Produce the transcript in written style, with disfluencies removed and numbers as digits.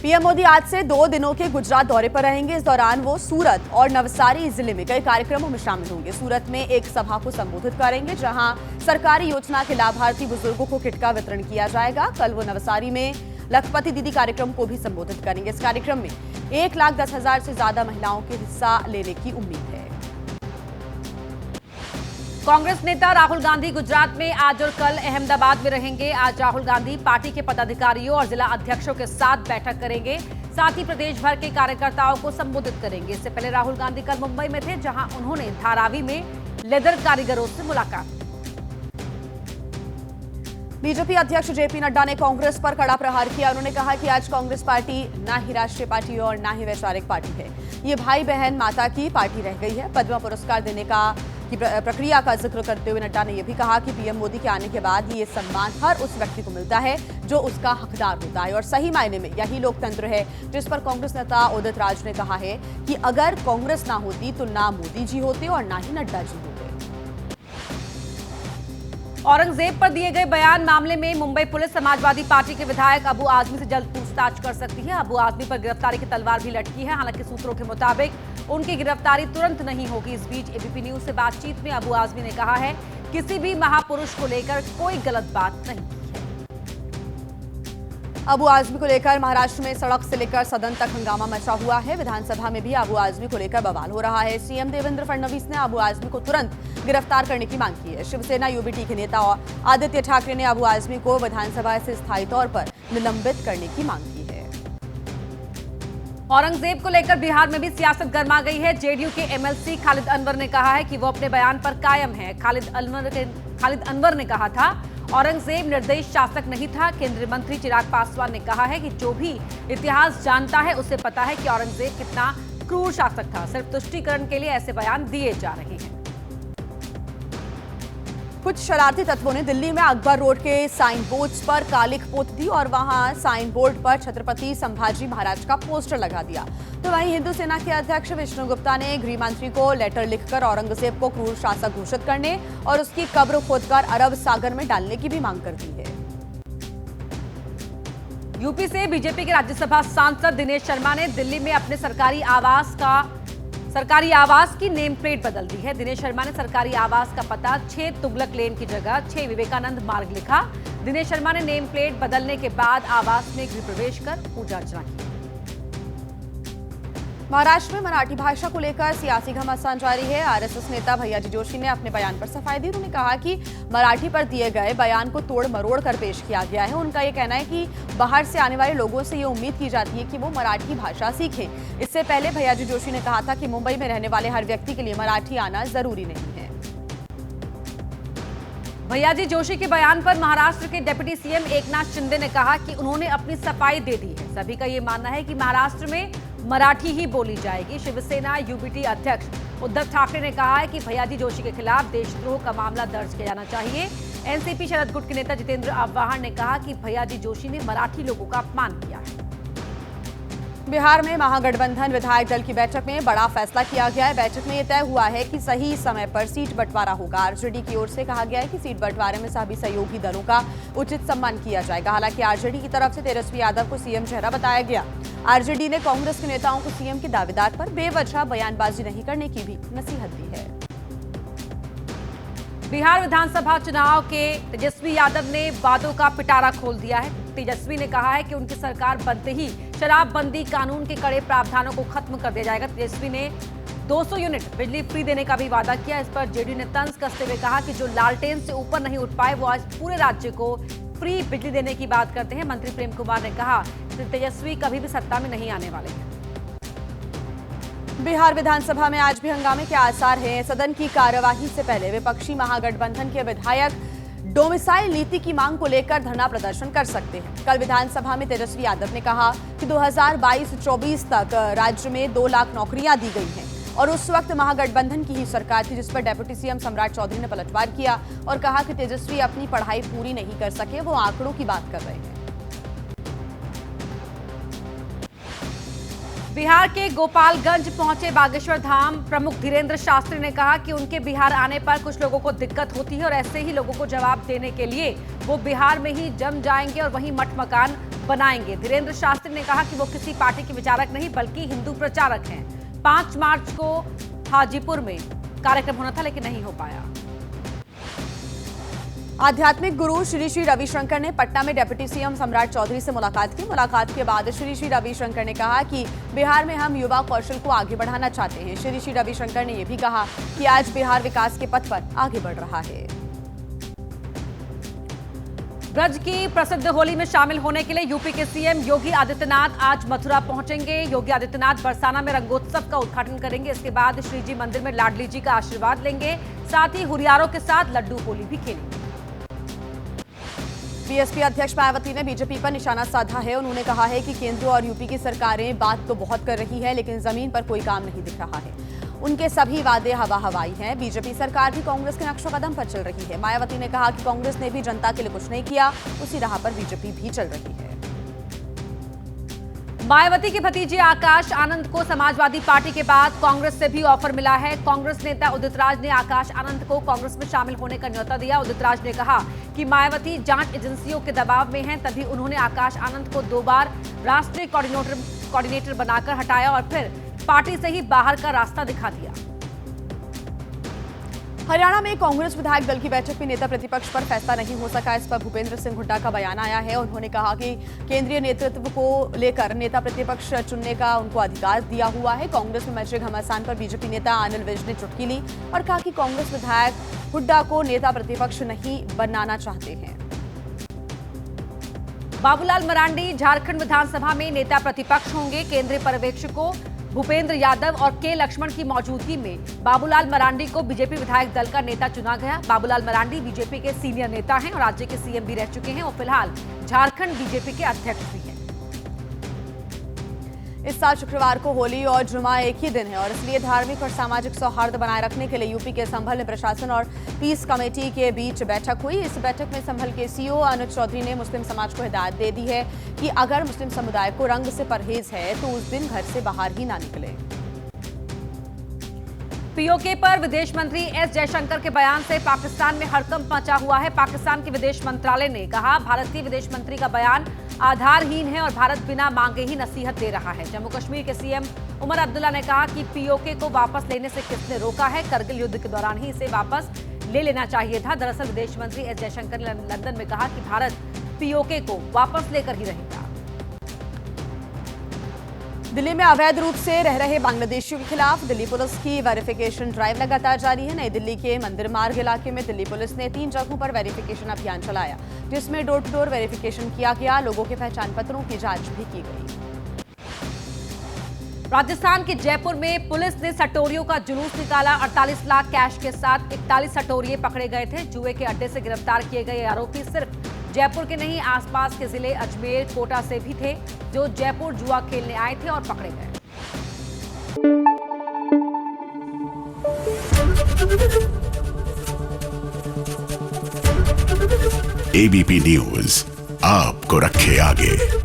PM Modi आज से 2 दिनों के गुजरात दौरे पर रहेंगे। इस दौरान वो सूरत और नवसारी जिले में कई कार्यक्रमों में शामिल होंगे। सूरत में एक सभा को संबोधित करेंगे, जहां सरकारी योजना के लाभार्थी बुजुर्गों को किट का वितरण किया जाएगा। कल वो नवसारी में लखपति दीदी कार्यक्रम को भी संबोधित करेंगे। इस कार्यक्रम में 1,10,000 से ज्यादा महिलाओं के हिस्सा लेने की उम्मीद है। कांग्रेस नेता राहुल गांधी गुजरात में आज और कल अहमदाबाद में रहेंगे। आज राहुल गांधी पार्टी के पदाधिकारियों और जिला अध्यक्षों के साथ बैठक करेंगे। साथ ही प्रदेश भर के कार्यकर्ताओं को संबोधित करेंगे। इससे पहले राहुल गांधी कल मुंबई में थे, जहां उन्होंने धारावी में लेदर कारीगरों से मुलाकात। बीजेपी अध्यक्ष जेपी नड्डा ने कांग्रेस पर कड़ा प्रहार किया। उन्होंने कहा कि आज कांग्रेस पार्टी ना ही राष्ट्रीय पार्टी और ना ही वैचारिक पार्टी है, ये भाई बहन माता की पार्टी रह गई है। पद्म पुरस्कार देने की प्रक्रिया का जिक्र करते हुए नड्डा ने यह भी कहा कि पीएम मोदी के आने के बाद ये सम्मान हर उस व्यक्ति को मिलता है जो उसका हकदार होता है, और सही मायने में यही लोकतंत्र है, जिस पर कांग्रेस नेता उदित राज ने कहा है कि अगर कांग्रेस ना होती तो ना मोदी जी होते और ना ही नड्डा जी होते। औरंगजेब पर दिए गए बयान मामले में मुंबई पुलिस समाजवादी पार्टी के विधायक अबू आजमी से जल्द पूछताछ कर सकती है। अबू आजमी पर गिरफ्तारी की तलवार भी लटकी है। हालांकि सूत्रों के मुताबिक उनकी गिरफ्तारी तुरंत नहीं होगी। इस बीच एबीपी न्यूज से बातचीत में अबू आजमी ने कहा है, किसी भी महापुरुष को लेकर कोई गलत बात नहीं की है। अबू आजमी को लेकर महाराष्ट्र में सड़क से लेकर सदन तक हंगामा मचा हुआ है। विधानसभा में भी अबू आजमी को लेकर बवाल हो रहा है। सीएम देवेंद्र फडणवीस ने अबू आजमी को तुरंत गिरफ्तार करने की मांग की है। शिवसेना यूबीटी के नेता आदित्य ठाकरे ने अबू आजमी को विधानसभा से स्थायी तौर पर निलंबित करने की मांग की है। औरंगजेब को लेकर बिहार में भी सियासत गर्मा गई है। जेडीयू के एमएलसी खालिद अनवर ने कहा है कि वो अपने बयान पर कायम है। खालिद अनवर ने कहा था, औरंगजेब निर्दयी शासक नहीं था। केंद्रीय मंत्री चिराग पासवान ने कहा है कि जो भी इतिहास जानता है उसे पता है कि औरंगजेब कितना क्रूर शासक था। सिर्फ तुष्टीकरण के लिए ऐसे बयान दिए जा रहे हैं। कुछ शरारती तत्वों ने दिल्ली में अकबर रोड के साइन बोर्ड्स पर कालिख पोत दी और वहां साइन बोर्ड पर छत्रपति संभाजी महाराज का पोस्टर लगा दिया। तो वहीं हिंदू सेना के अध्यक्ष विष्णु गुप्ता ने गृह मंत्री को लेटर लिखकर औरंगजेब को क्रूर शासक घोषित करने और उसकी कब्र खोदकर अरब सागर में डालने की भी मांग कर दी है। यूपी से बीजेपी के राज्यसभा सांसद दिनेश शर्मा ने दिल्ली में अपने सरकारी आवास की नेम प्लेट बदल दी है। दिनेश शर्मा ने सरकारी आवास का पता 6 तुगलक लेन की जगह 6 विवेकानंद मार्ग लिखा। दिनेश शर्मा ने नेम प्लेट बदलने के बाद आवास में गृह प्रवेश कर पूजा अर्चना की। महाराष्ट्र में मराठी भाषा को लेकर सियासी घमासान जारी है। आरएसएस नेता भैयाजी जोशी ने अपने बयान पर सफाई दी। उन्होंने कहा कि मराठी पर दिए गए बयान को तोड़ मरोड़ कर पेश किया गया है। उनका ये कहना है कि बाहर से आने वाले लोगों से ये उम्मीद की जाती है कि वो मराठी भाषा सीखें। इससे पहले भैयाजी जोशी ने कहा था कि मुंबई में रहने वाले हर व्यक्ति के लिए मराठी आना जरूरी नहीं है। भैयाजी जोशी के बयान पर महाराष्ट्र के डिप्टी सीएम एकनाथ शिंदे ने कहा कि उन्होंने अपनी सफाई दे दी है। सभी का ये मानना है कि महाराष्ट्र में मराठी ही बोली जाएगी। शिवसेना यूबीटी अध्यक्ष उद्धव ठाकरे ने कहा है कि भैयाजी जोशी के खिलाफ देशद्रोह का मामला दर्ज किया जाना चाहिए। एनसीपी शरद गुट के नेता जितेंद्र आव्हाड ने कहा कि भैयाजी जोशी ने मराठी लोगों का अपमान किया है। बिहार में महागठबंधन विधायक दल की बैठक में बड़ा फैसला किया गया है। बैठक में यह तय हुआ है कि सही समय पर सीट बंटवारा होगा। आरजेडी की ओर से कहा गया है कि सीट बंटवारे में सभी सहयोगी दलों का उचित सम्मान किया जाएगा। हालांकि आरजेडी की तरफ से तेजस्वी यादव को सीएम चेहरा बताया गया। आरजेडी ने कांग्रेस के नेताओं को सीएम के दावेदार पर बेवजह बयानबाजी नहीं करने की भी नसीहत दी है। बिहार विधानसभा चुनाव के तेजस्वी यादव ने वादों का पिटारा खोल दिया है। तेजस्वी ने कहा है कि उनकी सरकार बनते ही शराबबंदी कानून के कड़े प्रावधानों को खत्म कर दिया जाएगा। तेजस्वी ने 200 यूनिट बिजली फ्री देने का भी वादा किया। इस पर जेडीयू ने तंज कसते हुए कहा कि जो लालटेन से ऊपर नहीं उठ पाए वो आज पूरे राज्य को फ्री बिजली देने की बात करते हैं। मंत्री प्रेम कुमार ने कहा कि तेजस्वी कभी भी सत्ता में नहीं आने वाले हैं। बिहार विधानसभा में आज भी हंगामे के आसार हैं। सदन की कार्यवाही से पहले विपक्षी महागठबंधन के विधायक डोमिसाइल नीति की मांग को लेकर धरना प्रदर्शन कर सकते हैं। कल विधानसभा में तेजस्वी यादव ने कहा कि 2022-24 तक राज्य में 2 लाख नौकरियां दी गई हैं और उस वक्त महागठबंधन की ही सरकार थी, जिस पर डेप्यूटी सीएम सम्राट चौधरी ने पलटवार किया और कहा कि तेजस्वी अपनी पढ़ाई पूरी नहीं कर सके, वो आंकड़ों की बात कर रहे हैं। बिहार के गोपालगंज पहुंचे बागेश्वर धाम प्रमुख धीरेन्द्र शास्त्री ने कहा कि उनके बिहार आने पर कुछ लोगों को दिक्कत होती है और ऐसे ही लोगों को जवाब देने के लिए वो बिहार में ही जम जाएंगे और वहीं मठ मकान बनाएंगे। धीरेन्द्र शास्त्री ने कहा कि वो किसी पार्टी के विचारक नहीं बल्कि हिंदू प्रचारक हैं। 5 मार्च को हाजीपुर में कार्यक्रम होना था लेकिन नहीं हो पाया। आध्यात्मिक गुरु श्री श्री रविशंकर ने पटना में डिप्टी सीएम सम्राट चौधरी से मुलाकात की। मुलाकात के बाद श्री श्री रविशंकर ने कहा कि बिहार में हम युवा कौशल को आगे बढ़ाना चाहते हैं। श्री श्री रविशंकर ने यह भी कहा कि आज बिहार विकास के पथ पर आगे बढ़ रहा है। ब्रज की प्रसिद्ध होली में शामिल होने के लिए यूपी के सीएम योगी आदित्यनाथ आज मथुरा पहुंचेंगे। योगी आदित्यनाथ बरसाना में रंगोत्सव का उद्घाटन करेंगे। इसके बाद श्रीजी मंदिर में लाडली जी का आशीर्वाद लेंगे। साथ ही हुरियारों के साथ लड्डू होली भी खेलेंगे। बीएसपी अध्यक्ष मायावती ने बीजेपी पर निशाना साधा है। उन्होंने कहा है कि केंद्र और यूपी की सरकारें बात तो बहुत कर रही है लेकिन जमीन पर कोई काम नहीं दिख रहा है। उनके सभी वादे हवा हवाई हैं। बीजेपी सरकार भी कांग्रेस के नक्शे कदम पर चल रही है। मायावती ने कहा कि कांग्रेस ने भी जनता के लिए कुछ नहीं किया, उसी राह पर बीजेपी भी चल रही है। मायावती के भतीजे आकाश आनंद को समाजवादी पार्टी के बाद कांग्रेस से भी ऑफर मिला है। कांग्रेस नेता उदित राज ने आकाश आनंद को कांग्रेस में शामिल होने का न्योता दिया। उदित राज ने कहा कि मायावती जांच एजेंसियों के दबाव में हैं, तभी उन्होंने आकाश आनंद को 2 बार राष्ट्रीय कोऑर्डिनेटर बनाकर हटाया और फिर पार्टी से ही बाहर का रास्ता दिखा दिया। हरियाणा में कांग्रेस विधायक दल की बैठक में नेता प्रतिपक्ष पर फैसला नहीं हो सका। इस पर भूपेंद्र सिंह हुड्डा का बयान आया है। उन्होंने कहा कि केंद्रीय नेतृत्व को लेकर नेता प्रतिपक्ष चुनने का उनको अधिकार दिया हुआ है। कांग्रेस में मचे घमासान पर बीजेपी नेता अनिल विज ने चुटकी ली और कहा कि कांग्रेस विधायक हुड्डा को नेता प्रतिपक्ष नहीं बनाना चाहते हैं। बाबूलाल मरांडी झारखंड विधानसभा में नेता प्रतिपक्ष होंगे। केंद्रीय पर्यवेक्षकों भूपेंद्र यादव और के लक्ष्मण की मौजूदगी में बाबूलाल मरांडी को बीजेपी विधायक दल का नेता चुना गया। बाबूलाल मरांडी बीजेपी के सीनियर नेता हैं और राज्य के सीएम भी रह चुके हैं और फिलहाल झारखंड बीजेपी के अध्यक्ष भी हैं। इस साल शुक्रवार को होली और जुमा एक ही दिन है और इसलिए धार्मिक और सामाजिक सौहार्द बनाए रखने के लिए यूपी के संभल में प्रशासन और पीस कमेटी के बीच बैठक हुई। इस बैठक में संभल के सीईओ अनुज चौधरी ने मुस्लिम समाज को हिदायत दे दी है कि अगर मुस्लिम समुदाय को रंग से परहेज है तो उस दिन घर से बाहर ही ना निकले। पीओके पर विदेश मंत्री एस जयशंकर के बयान से पाकिस्तान में हड़कंप मचा हुआ है। पाकिस्तान के विदेश मंत्रालय ने कहा भारतीय विदेश मंत्री का बयान आधारहीन है और भारत बिना मांगे ही नसीहत दे रहा है। जम्मू कश्मीर के सीएम उमर अब्दुल्ला ने कहा कि पीओके को वापस लेने से किसने रोका है, करगिल युद्ध के दौरान ही इसे वापस ले लेना चाहिए था। दरअसल विदेश मंत्री एस जयशंकर ने लंदन में कहा कि भारत पीओके को वापस लेकर ही रहेगा। दिल्ली में अवैध रूप से रह रहे बांग्लादेशियों के खिलाफ दिल्ली पुलिस की वेरिफिकेशन ड्राइव लगातार जारी है। नई दिल्ली के मंदिर मार्ग इलाके में दिल्ली पुलिस ने 3 जगहों पर वेरिफिकेशन अभियान चलाया, जिसमें डोर टू डोर वेरिफिकेशन किया गया। लोगों के पहचान पत्रों की जांच भी की गई। राजस्थान के जयपुर में पुलिस ने सटोरियों का जुलूस निकाला। 48 लाख कैश के साथ 41 सटोरिये पकड़े गए थे। जुए के अड्डे से गिरफ्तार किए गए आरोपी सिर्फ जयपुर के नहीं आसपास के जिले अजमेर, कोटा से भी थे, जो जयपुर जुआ खेलने आए थे और पकड़े गए। एबीपी न्यूज आपको रखे आगे।